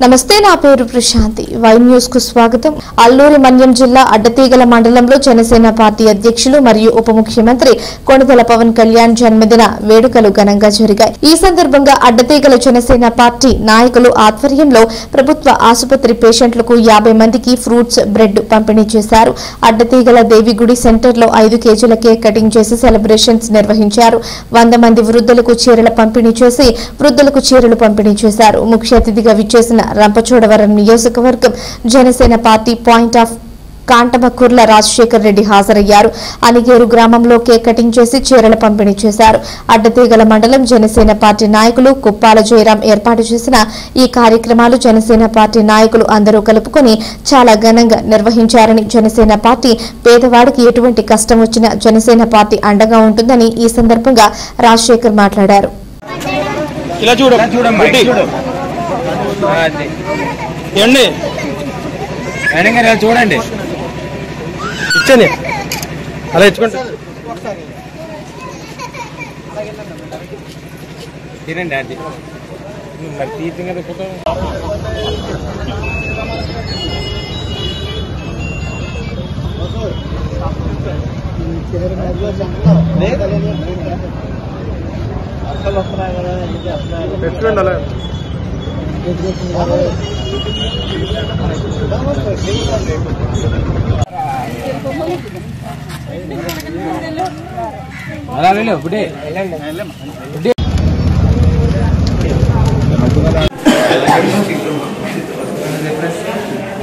నమస్తే, నా పేరు ప్రశాంతి. వై న్యూస్ కు స్వాగతం. అల్లూరి మన్యం జిల్లా అడ్డతీగల మండలంలో జనసేన పార్టీ అధ్యక్షులు మరియు ఉప ముఖ్యమంత్రి కొణిదెల పవన్ కళ్యాణ్ జన్మదిన వేడుకలు ఘనంగా జరిగాయి. ఈ సందర్భంగా అడ్డతీగల జనసేన పార్టీ నాయకులు ఆధ్వర్యంలో ప్రభుత్వ ఆసుపత్రి పేషెంట్లకు 50 మందికి ఫ్రూట్స్, బ్రెడ్ పంపిణీ చేశారు. అడ్డతీగల దేవిగుడి సెంటర్లో 5 కేజీల కేక్ కటింగ్ చేసి సెలబ్రేషన్స్ నిర్వహించారు. 100 మంది వృద్ధులకు చీరల పంపిణీ చేసి వృద్ధులకు చీరలు పంపిణీ చేశారు. ముఖ్య అతిథిగా విచ్చేసిన రంపచోడవరం నియోజకవర్గం Janasena party point of Kantamakurla Rajasekhar Reddy హాజరయ్యారు. అనిగేరు గ్రామంలో కేక్ కటింగ్ చేసి చీరల పంపిణీ చేశారు. అడ్డతీగల మండలం జనసేన పార్టీ నాయకులు కుప్పాల జయరాం ఏర్పాటు చేసిన ఈ కార్యక్రమాలు జనసేన పార్టీ నాయకులు అందరూ కలుపుకొని చాలా ఘనంగా నిర్వహించారని, జనసేన పార్టీ పేదవాడికి ఎటువంటి కష్టం వచ్చినా జనసేన పార్టీ అండగా ఉంటుందని ఈ సందర్భంగా రాజశేఖర్ మాట్లాడారు. చూడండి, ఇచ్చండి, అలా ఇచ్చుకోండి. తినండి, అది మరి తీర్థం కదా ఫోటో. పెట్టుకోండి అలా. అలా వెళ్ళు,